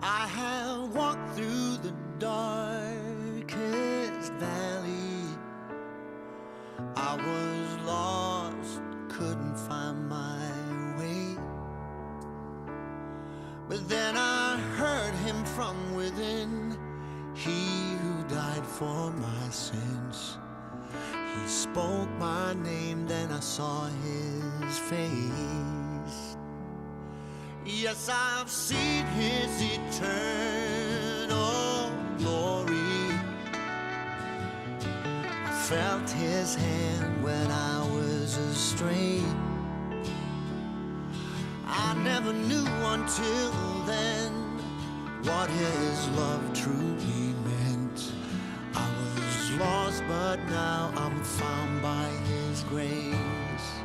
I have walked through the darkest valley. I was lost, couldn't find my way. But then I heard him from within, he who died for my sins. He spoke my name, then I saw his face. Yes, I've seen his eternal glory. I felt his hand when I was astray. I never knew until then what his love truly meant. I was lost, but now I'm found by his grace.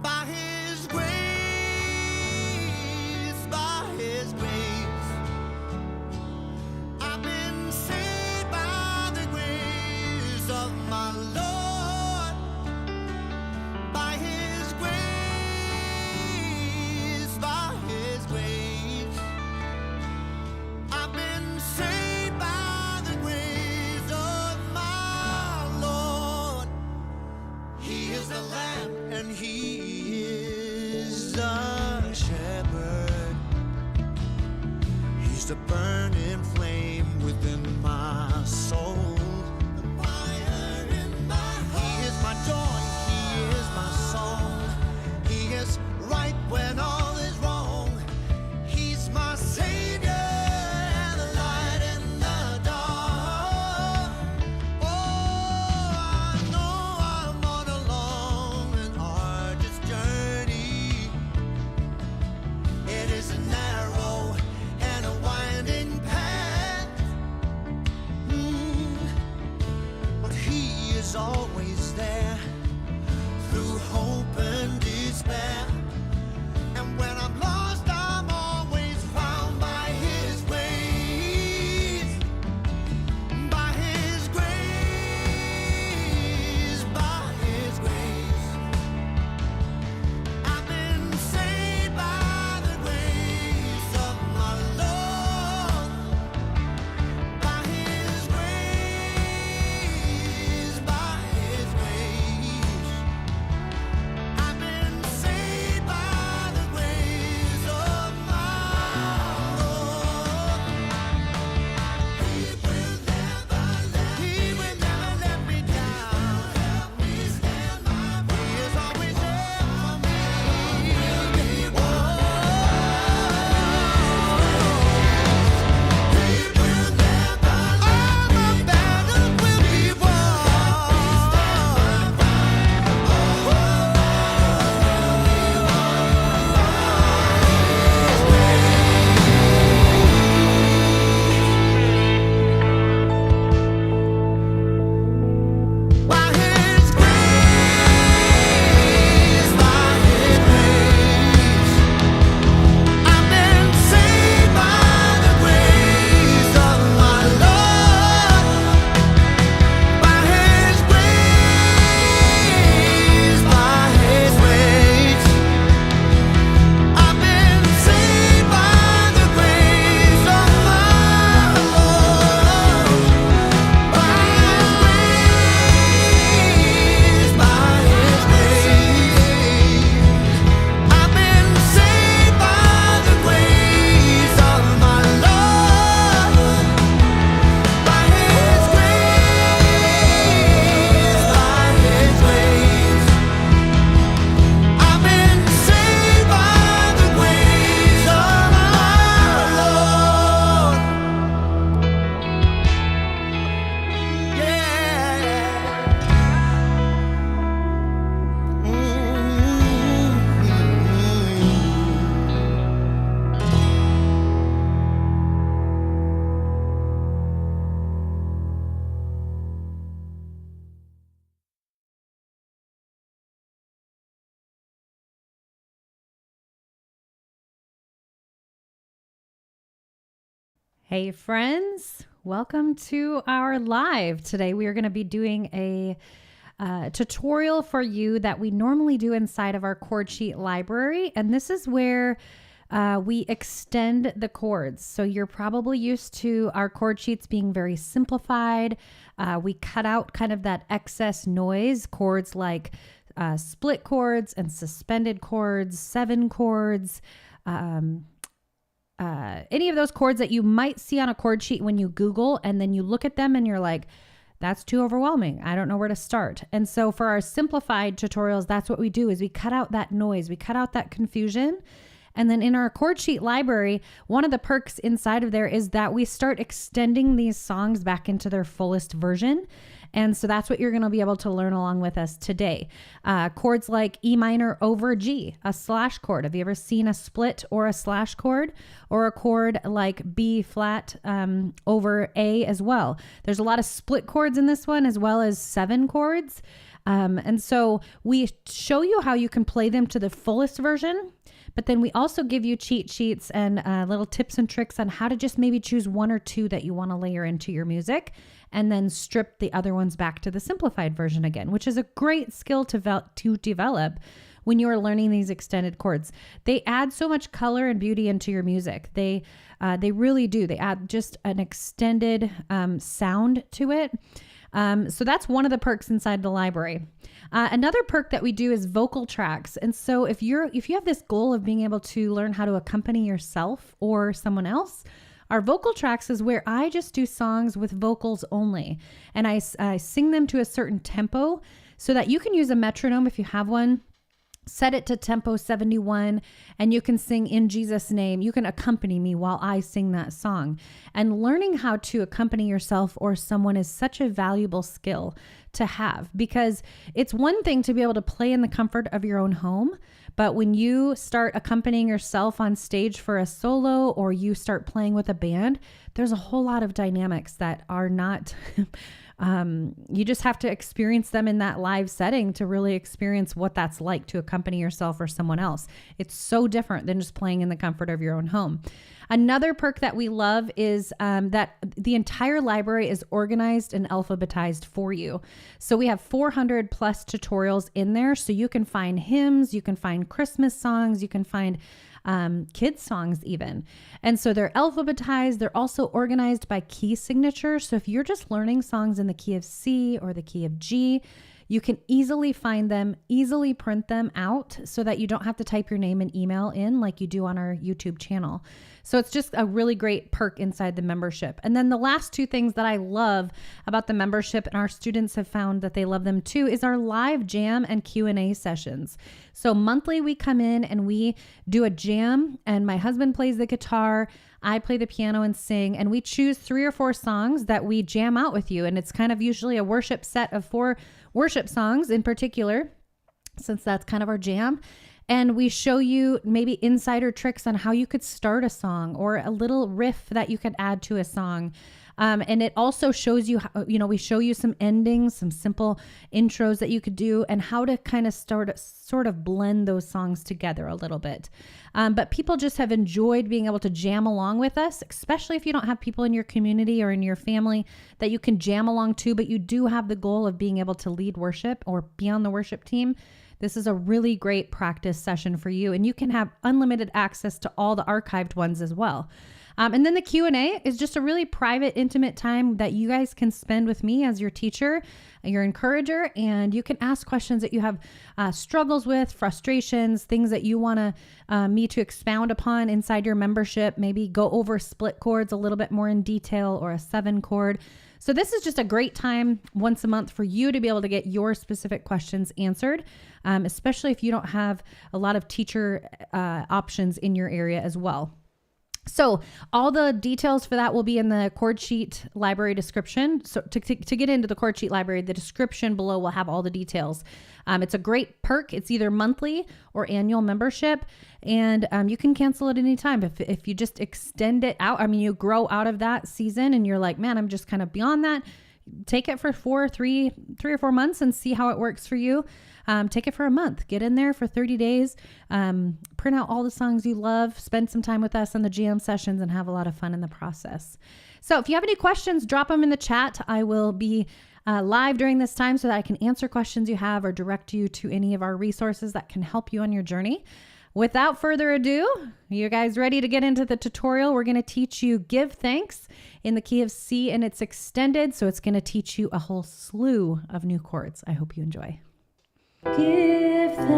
By his grace. A burning flame within my soul. The fire in my heart. He is my joy, he is my song. He is right when all is wrong. He's my savior and the light in the dark. Oh, I know I'm on a long and arduous journey. It is a narrow and a winding path, but he is always there through hope and despair. And when I'm lost, I'm always found by his grace. By his grace, by his grace. I've been saved by the grace of my Lord. By his grace, by his grace. I've been saved by the grace of my Lord. He will never let me down. Help me stand by. He is always there for me. By his grace, by his grace, I've been saved by the grace of my Lord. By his grace, by his grace, I've been saved by the grace of my Lord. By his grace, by his grace, I've been saved by the grace of my Lord. By his grace, by his grace, I've been saved by the grace of my Lord. Hey friends, welcome to our live. Today we are going to be doing a tutorial for you that we normally do inside of our chord sheet library. And this is where we extend the chords. So you're probably used to our chord sheets being very simplified. We cut out kind of that excess noise, chords like split chords and suspended chords, 7 chords, any of those chords that you might see on a chord sheet when you Google, and then you look at them and you're like, that's too overwhelming. I don't know where to start. And so for our simplified tutorials, that's what we do is we cut out that noise. We cut out that confusion. And then in our chord sheet library, one of the perks inside of there is that we start extending these songs back into their fullest version. And so that's what you're going to be able to learn along with us today. Chords like E minor over G, a slash chord. Have you ever seen a split or a slash chord? Or a chord like B flat over A as well. There's a lot of split chords in this one, as well as 7 chords. And so we show you how you can play them to the fullest version. But then we also give you cheat sheets and little tips and tricks on how to just maybe choose 1 or 2 that you want to layer into your music, and then strip the other ones back to the simplified version again, which is a great skill to develop when you are learning these extended chords. They add so much color and beauty into your music. They really do. They add just an extended sound to it. So that's one of the perks inside the library. Another perk that we do is vocal tracks. And so if you have this goal of being able to learn how to accompany yourself or someone else, our vocal tracks is where I just do songs with vocals only. And I sing them to a certain tempo so that you can use a metronome if you have one. Set it to tempo 71 and you can sing In Jesus' Name. You can accompany me while I sing that song. And learning how to accompany yourself or someone is such a valuable skill to have, because it's one thing to be able to play in the comfort of your own home. But when you start accompanying yourself on stage for a solo, or you start playing with a band, there's a whole lot of dynamics that are not, you just have to experience them in that live setting to really experience what that's like to accompany yourself or someone else. It's so different than just playing in the comfort of your own home. Another perk that we love is that the entire library is organized and alphabetized for you. So we have 400 plus tutorials in there. So you can find hymns, you can find Christmas songs, you can find kids songs even. And so they're alphabetized. They're also organized by key signature. So if you're just learning songs in the key of C or the key of G, you can easily find them, easily print them out so that you don't have to type your name and email in like you do on our YouTube channel. So it's just a really great perk inside the membership. And then the last 2 things that I love about the membership, and our students have found that they love them too, is our live jam and Q&A sessions. So monthly we come in and we do a jam, and my husband plays the guitar, I play the piano and sing, and we choose 3 or 4 songs that we jam out with you. And it's kind of usually a worship set of 4 worship songs in particular, since that's kind of our jam. And we show you maybe insider tricks on how you could start a song, or a little riff that you could add to a song. And it also shows you, how, we show you some endings, some simple intros that you could do, and how to kind of sort of blend those songs together a little bit. But people just have enjoyed being able to jam along with us, especially if you don't have people in your community or in your family that you can jam along to, but you do have the goal of being able to lead worship or be on the worship team. This is a really great practice session for you, and you can have unlimited access to all the archived ones as well. And then the Q&A is just a really private, intimate time that you guys can spend with me as your teacher, your encourager, and you can ask questions that you have struggles with, frustrations, things that you want me to expound upon inside your membership, maybe go over split chords a little bit more in detail, or a 7 chord. So this is just a great time once a month for you to be able to get your specific questions answered, especially if you don't have a lot of teacher options in your area as well. So all the details for that will be in the chord sheet library description. So to get into the chord sheet library, the description below will have all the details. It's a great perk. It's either monthly or annual membership, and you can cancel at any time. If you just extend it out, you grow out of that season and you're like, man, I'm just kind of beyond that. Take it for 3 or 4 months and see how it works for you. Take it for a month, get in there for 30 days, print out all the songs you love, spend some time with us on the jam sessions, and have a lot of fun in the process. So if you have any questions, drop them in the chat. I will be live during this time so that I can answer questions you have or direct you to any of our resources that can help you on your journey. without further ado, you guys ready to get into the tutorial? We're going to teach you Give Thanks in the key of C, and it's extended, so it's going to teach you a whole slew of new chords. I hope you enjoy. Give thanks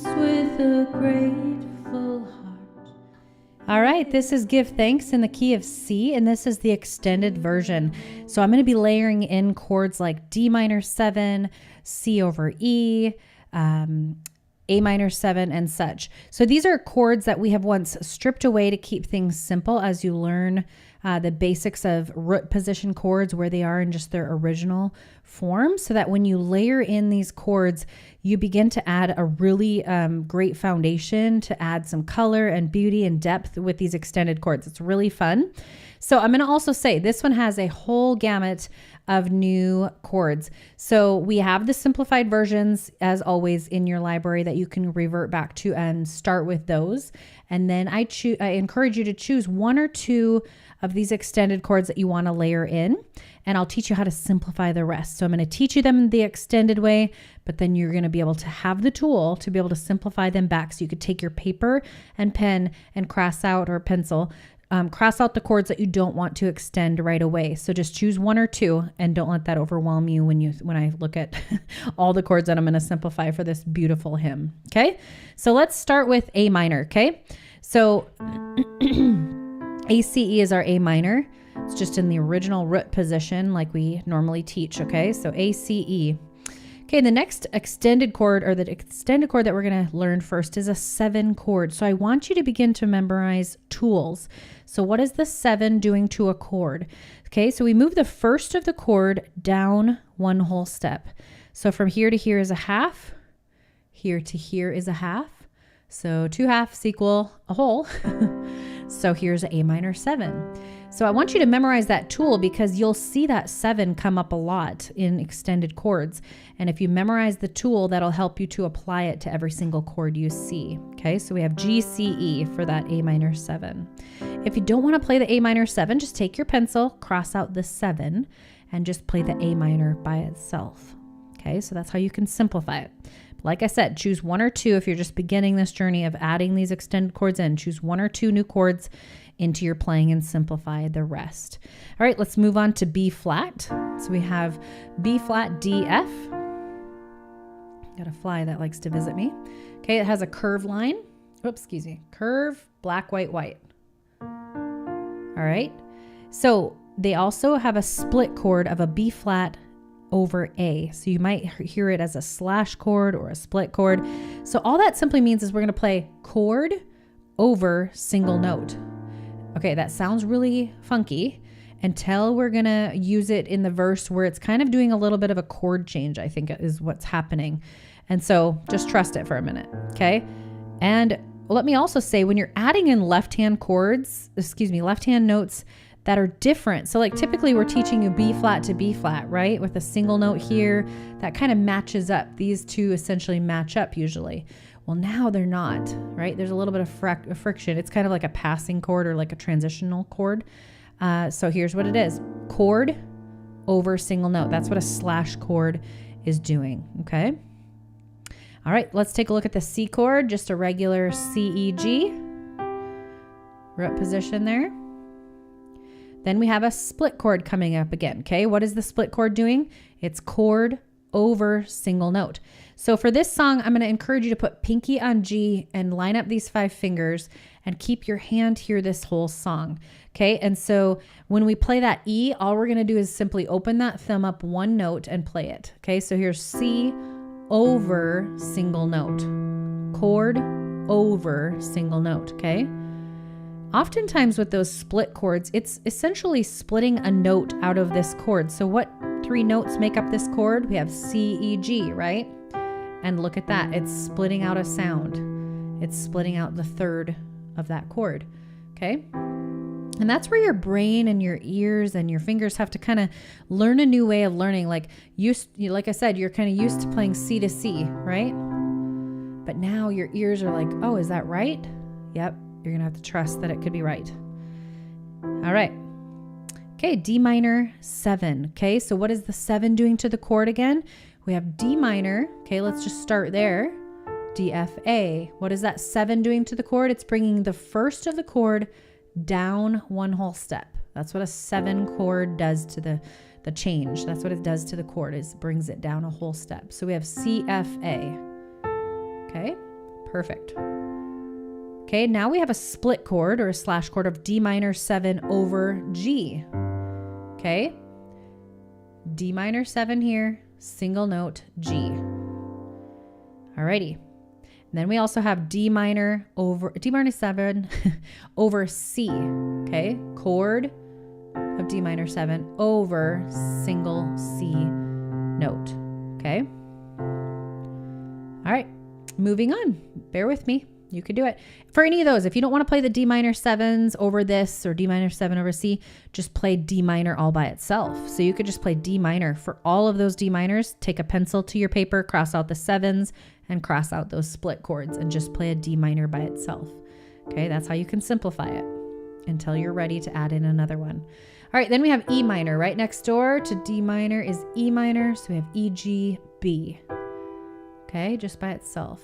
with a grateful heart. All right, this is Give Thanks in the key of C, and this is the extended version. So I'm going to be layering in chords like D minor 7, C over E, A minor 7, and such. So these are chords that we have once stripped away to keep things simple as you learn the basics of root position chords, where they are in just their original form, so that when you layer in these chords, you begin to add a really great foundation to add some color and beauty and depth with these extended chords. It's really fun. So I'm going to also say this one has a whole gamut of new chords. So we have the simplified versions, as always, in your library that you can revert back to and start with those. And then I encourage you to choose one or two of these extended chords that you want to layer in, and I'll teach you how to simplify the rest. So I'm going to teach you them the extended way, but then you're going to be able to have the tool to be able to simplify them back. So you could take your paper and pen and cross out, or pencil, cross out the chords that you don't want to extend right away. So just choose one or two, and don't let that overwhelm you when I look at all the chords that I'm going to simplify for this beautiful hymn. Okay, so let's start with A minor. Okay, so ACE is our A minor. It's just in the original root position like we normally teach. Okay, so ACE. Okay, the next extended chord, or the extended chord that we're going to learn first, is a 7 chord. So I want you to begin to memorize tools. So what is the 7 doing to a chord? Okay, so we move the first of the chord down one whole step. So from here to here is a half. Here to here is a half. So 2 halves equal a whole. So here's A minor 7. So I want you to memorize that tool, because you'll see that 7 come up a lot in extended chords. And if you memorize the tool, that'll help you to apply it to every single chord you see. Okay, so we have G, C, E for that A minor 7. If you don't want to play the A minor 7, just take your pencil, cross out the 7, and just play the A minor by itself. Okay, so that's how you can simplify it. Like I said, choose one or two if you're just beginning this journey of adding these extended chords in. Choose one or two new chords into your playing and simplify the rest. All right, let's move on to B flat. So we have B flat, D, F. Got a fly that likes to visit me. Okay, it has a curve line. Oops, excuse me. Curve, black, white, white. All right. So they also have a split chord of a B flat over A. So you might hear it as a slash chord or a split chord. So all that simply means is we're going to play chord over single note. Okay, that sounds really funky until we're going to use it in the verse where it's kind of doing a little bit of a chord change, I think is what's happening. And so just trust it for a minute, okay? And let me also say, when you're adding in left-hand notes that are different. So like typically we're teaching you B flat to B flat, right? With a single note here that kind of matches up. These two essentially match up usually. Well, now they're not, right? There's a little bit of friction. It's kind of like a passing chord or like a transitional chord. So here's what it is. Chord over single note. That's what a slash chord is doing, okay? All right, let's take a look at the C chord, just a regular C, E, G. Root position there. Then we have a split chord coming up again, okay? What is the split chord doing? It's chord over single note. So for this song, I'm going to encourage you to put pinky on G and line up these 5 fingers and keep your hand here this whole song, okay? And so when we play that E, all we're going to do is simply open that thumb up one note and play it, okay? So here's C over single note, chord over single note, okay? Oftentimes with those split chords, it's essentially splitting a note out of this chord. So what 3 notes make up this chord? We have C, E, G, right? And look at that. It's splitting out a sound. It's splitting out the third of that chord, okay? And that's where your brain and your ears and your fingers have to kind of learn a new way of learning. Like I said, you're kind of used to playing C to C, right? But now your ears are like, oh, is that right? Yep. You're going to have to trust that it could be right. All right. Okay, D minor 7. Okay, so what is the 7 doing to the chord again? We have D minor. Okay, let's just start there. D, F, A. What is that 7 doing to the chord? It's bringing the first of the chord down one whole step. That's what a 7 chord does to the change. That's what it does to the chord, is brings it down a whole step. So we have C, F, A. Okay, perfect. Okay, now we have a split chord or a slash chord of D minor 7 over G. Okay, D minor 7 here, single note G. Alrighty. And then we also have D minor 7 over C. Okay, chord of D minor 7 over single C note. Okay. All right, moving on. Bear with me. You could do it. For any of those, if you don't want to play the D minor 7s over this or D minor 7 over C, just play D minor all by itself. So you could just play D minor for all of those D minors. Take a pencil to your paper, cross out the 7s and cross out those split chords and just play a D minor by itself. Okay, that's how you can simplify it until you're ready to add in another one. All right, then we have E minor. Right next door to D minor is E minor. So we have E, G, B. Okay, just by itself.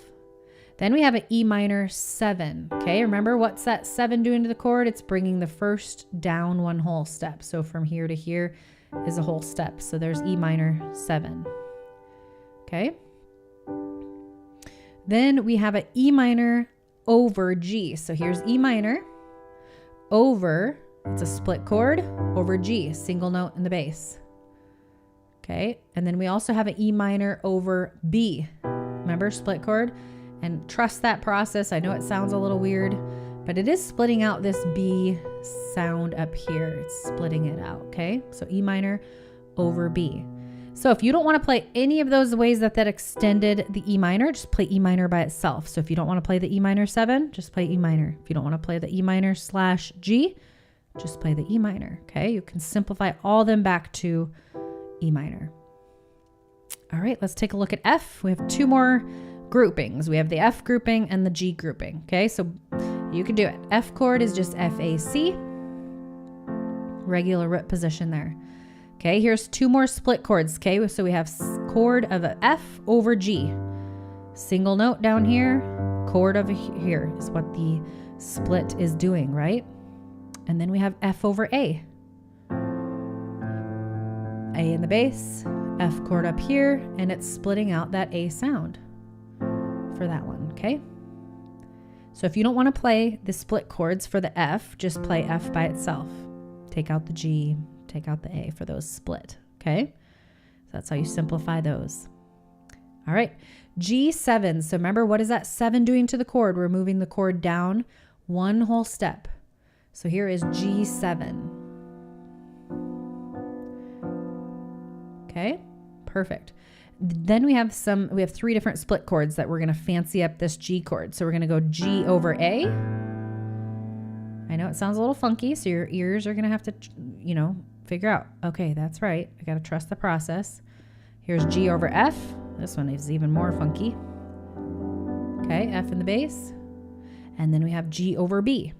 Then we have an E minor 7. Okay, remember what's that 7 doing to the chord? It's bringing the first down one whole step. So from here to here is a whole step. So there's E minor 7. Okay. Then we have an E minor over G. So here's E minor over, it's a split chord, over G, single note in the bass. Okay, and then we also have an E minor over B. Remember, split chord? And trust that process. I know it sounds a little weird, but it is splitting out this B sound up here. It's splitting it out, okay? So E minor over B. So if you don't want to play any of those ways that extended the E minor, just play E minor by itself. So if you don't want to play the E minor 7, just play E minor. If you don't want to play the E minor slash G, just play the E minor, okay? You can simplify all them back to E minor. All right, let's take a look at F. We have 2 more groupings. We have the F grouping and the G grouping. Okay, so you can do it. F chord is just F, A, C. Regular root position there. Okay, here's 2 more split chords. Okay, so we have chord of a F over G. Single note down here, chord over here is what the split is doing, right? And then we have F over A. A in the bass, F chord up here, and it's splitting out that A sound for that one, okay? So if you don't want to play the split chords for the F, just play F by itself. Take out the G, take out the A for those split, okay? So that's how you simplify those. All right, G7. So remember, what is that 7 doing to the chord? We're moving the chord down one whole step. So here is G7. Okay, perfect. Then we have 3 different split chords that we're going to fancy up this G chord. So we're going to go G over A. I know it sounds a little funky, so your ears are going to have to, figure out, okay, that's right. I got to trust the process. Here's G over F. This one is even more funky. Okay, F in the bass. And then we have G over B.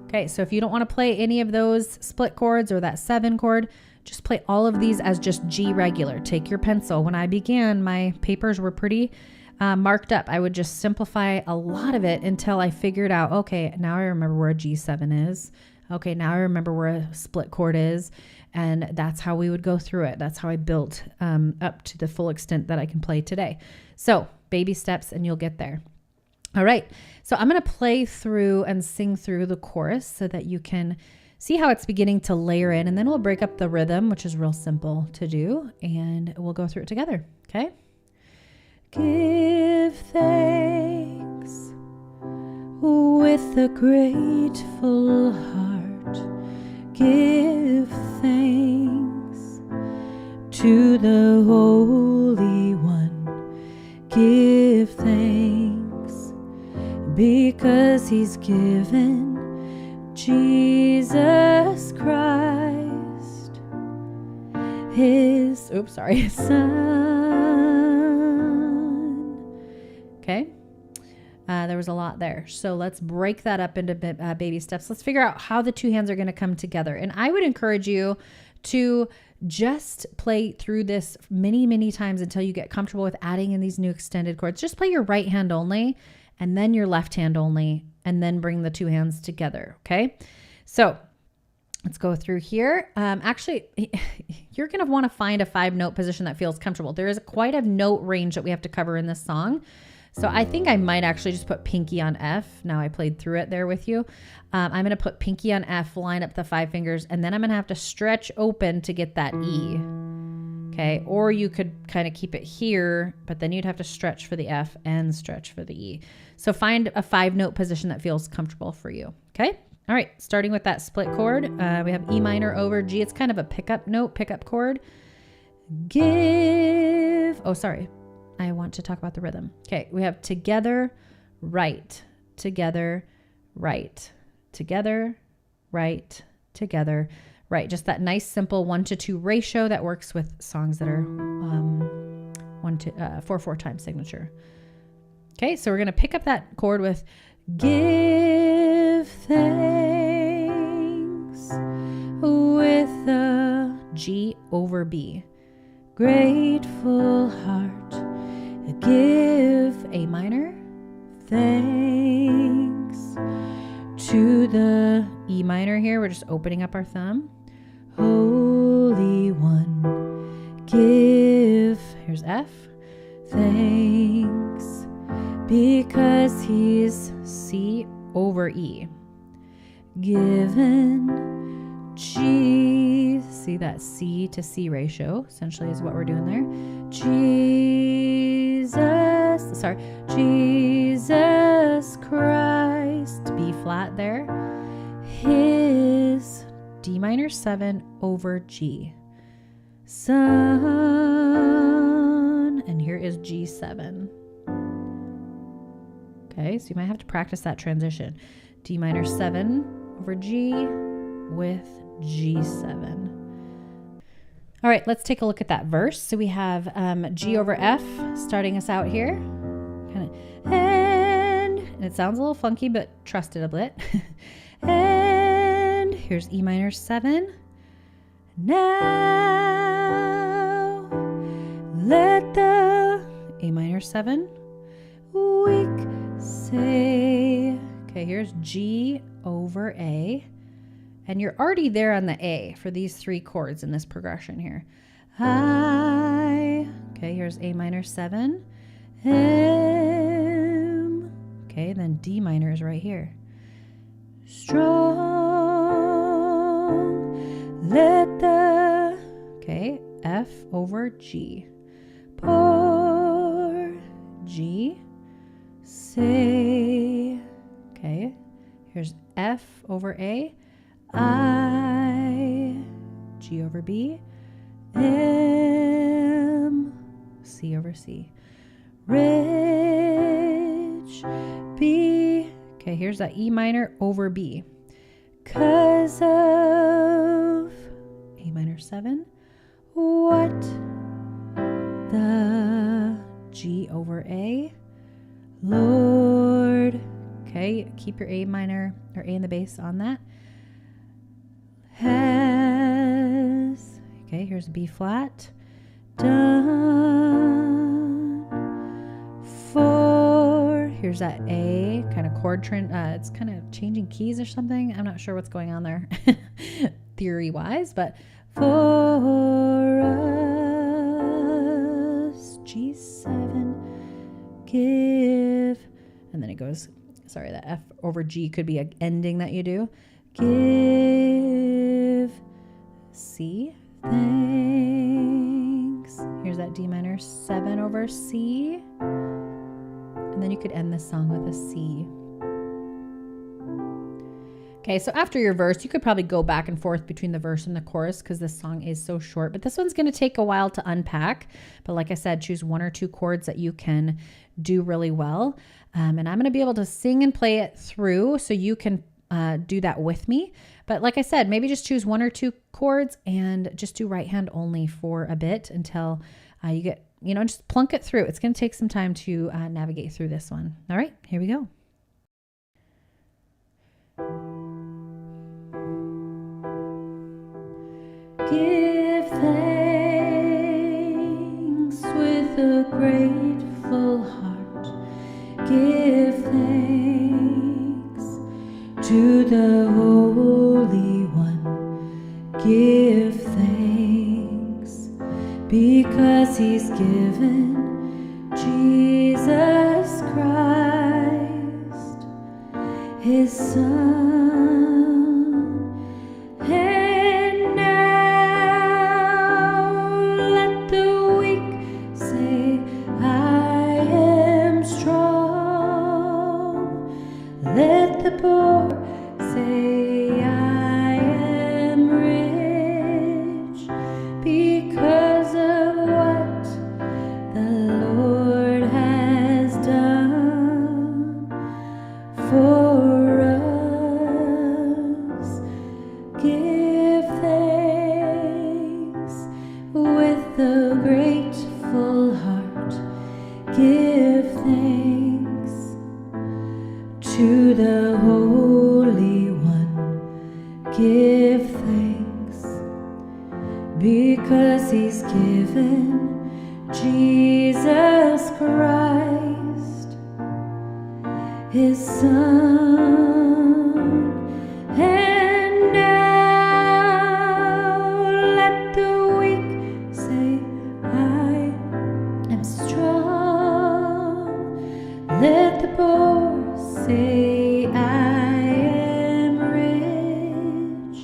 Okay, so if you don't want to play any of those split chords or that 7 chord, just play all of these as just G regular. Take your pencil. When I began, my papers were pretty marked up. I would just simplify a lot of it until I figured out, okay, now I remember where a G7 is. Okay, now I remember where a split chord is. And that's how we would go through it. That's how I built up to the full extent that I can play today. So baby steps and you'll get there. All right, so I'm going to play through and sing through the chorus so that you can see how it's beginning to layer in, and then we'll break up the rhythm, which is real simple to do, and we'll go through it together, okay? Give thanks with a grateful heart. Give thanks to the Holy One. Give thanks because He's given Jesus Christ, His Son. Okay, there was a lot there. So let's break that up into baby steps. Let's figure out how the 2 hands are going to come together. And I would encourage you to just play through this many, many times until you get comfortable with adding in these new extended chords. Just play your right hand only and then your left hand only, and then bring the two hands together. Okay. So let's go through here. Actually, you're going to want to find a 5-note position that feels comfortable. There is quite a note range that we have to cover in this song. So I think I might actually just put pinky on F. Now I played through it there with you. I'm going to put pinky on F, line up the 5 fingers, and then I'm going to have to stretch open to get that E. Okay. Or you could kind of keep it here, but then you'd have to stretch for the F and stretch for the E. So find a 5-note position that feels comfortable for you. Okay. All right. Starting with that split chord, we have E minor over G. It's kind of a pickup note, pickup chord. Give. Oh, sorry. I want to talk about the rhythm. Okay, we have together, right, together, right, together, right, together, right. Just that nice simple 1-to-2 ratio that works with songs that are 4/4 time signature. Okay, so we're going to pick up that chord with give thanks with the G over B. Grateful heart. Give A minor thanks to the E minor here. We're just opening up our thumb. Holy One, give, here's F, thanks, because he's C over E. Given G, see that C to C ratio, essentially is what we're doing there. Jesus Christ, B flat there. His D minor 7 over G. Son, and here is G7. Okay, so you might have to practice that transition. D minor 7 over G with G7. All right, let's take a look at that verse. So we have G over F starting us out here. Kind of, and it sounds a little funky, but trust it a bit. And here's E minor 7. Now let the A minor 7 weak say. Okay, here's G over A. And you're already there on the A for these 3 chords in this progression here. I, okay, here's A minor 7, M, okay, then D minor is right here. Strong, let the, okay, F over G. Poor, G, say, okay, here's F over A. I, G over B, M, C over C. Rich, B, okay, here's that E minor over B. 'Cause of A minor 7, what? The G over A, Lord, okay, keep your A minor or A in the bass on that. Has, okay, here's B flat, done for, here's that A, kind of chord trend, it's kind of changing keys or something. I'm not sure what's going on there theory wise, but for us, G7, give, and then it goes, sorry, that F over G could be an ending that you do. Give C, thanks. Here's that D minor 7 over C. And then you could end this song with a C. Okay, so after your verse, you could probably go back and forth between the verse and the chorus because this song is so short. But this one's going to take a while to unpack. But like I said, choose 1 or 2 chords that you can do really well. And I'm going to be able to sing and play it through so you can do that with me. But like I said, maybe just choose 1 or 2 chords and just do right hand only for a bit until you get, just plunk it through. It's going to take some time to navigate through this one. All right, here we go. Give thanks To the Holy One, give thanks, because He's given Jesus Christ, His Son. And now let the weak say, I am strong. Let the poor say, I am rich, because of what the Lord has done for us. Give thanks with a grateful heart. Give thanks to the Holy One. Give thanks, because He's given Jesus Christ, His Son. And now let the weak say, I am strong. Let the poor say, I am rich,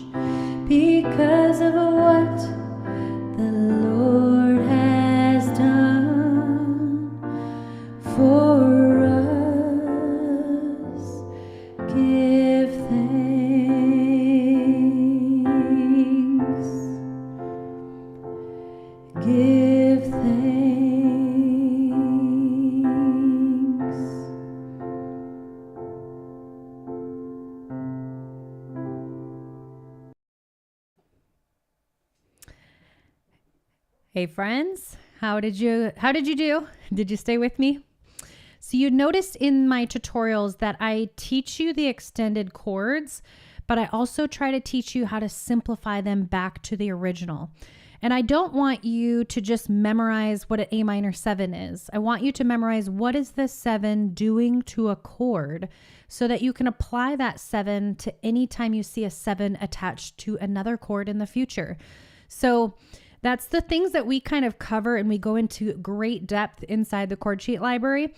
because of what the Lord has done for us. Give thanks. Give thanks. Hey friends, how did you do? Did you stay with me? So you noticed in my tutorials that I teach you the extended chords, but I also try to teach you how to simplify them back to the original. And I don't want you to just memorize what an A minor 7 is. I want you to memorize what is the 7 doing to a chord, so that you can apply that 7 to any time you see a 7 attached to another chord in the future. So that's the things that we kind of cover, and we go into great depth inside the chord sheet library.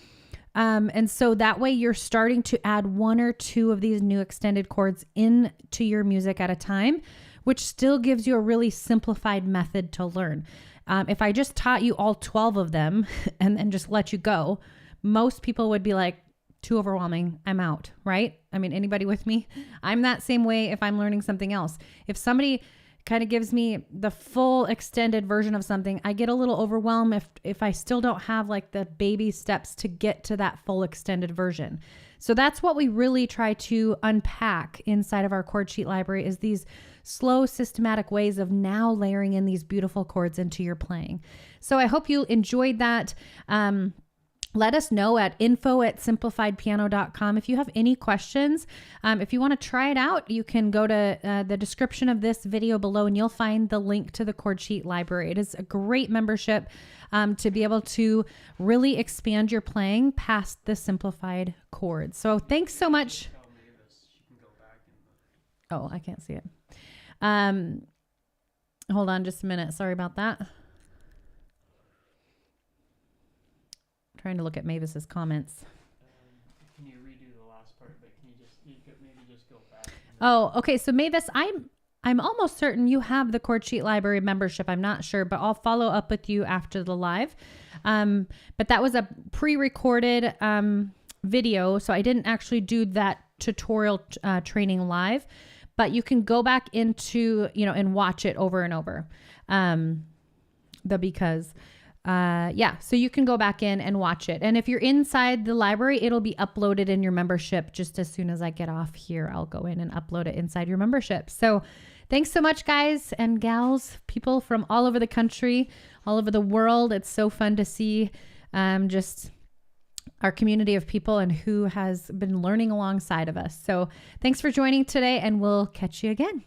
And so that way you're starting to add 1 or 2 of these new extended chords into your music at a time, which still gives you a really simplified method to learn. If I just taught you all 12 of them and then just let you go, most people would be like, too overwhelming, I'm out, right? I mean, anybody with me? I'm that same way if I'm learning something else. If somebody kind of gives me the full extended version of something, I get a little overwhelmed if I still don't have like the baby steps to get to that full extended version. So that's what we really try to unpack inside of our chord sheet library, is these slow, systematic ways of now layering in these beautiful chords into your playing. So I hope you enjoyed that. Let us know at info@simplifiedpiano.com if you have any questions. If you want to try it out, you can go to the description of this video below and you'll find the link to the chord sheet library. It is a great membership to be able to really expand your playing past the simplified chords. So thanks so much. Oh, I can't see it. Hold on just a minute. Sorry about that. Trying to look at Mavis's comments. Can you redo the last part? But can you could maybe just go back? Oh, okay. So Mavis, I'm almost certain you have the chord sheet library membership. I'm not sure, but I'll follow up with you after the live. But that was a pre-recorded video, so I didn't actually do that tutorial training live. But you can go back into and watch it over and over. So you can go back in and watch it. And if you're inside the library, it'll be uploaded in your membership. Just as soon as I get off here, I'll go in and upload it inside your membership. So thanks so much, guys and gals, people from all over the country, all over the world. It's so fun to see just our community of people and who has been learning alongside of us. So thanks for joining today, and we'll catch you again.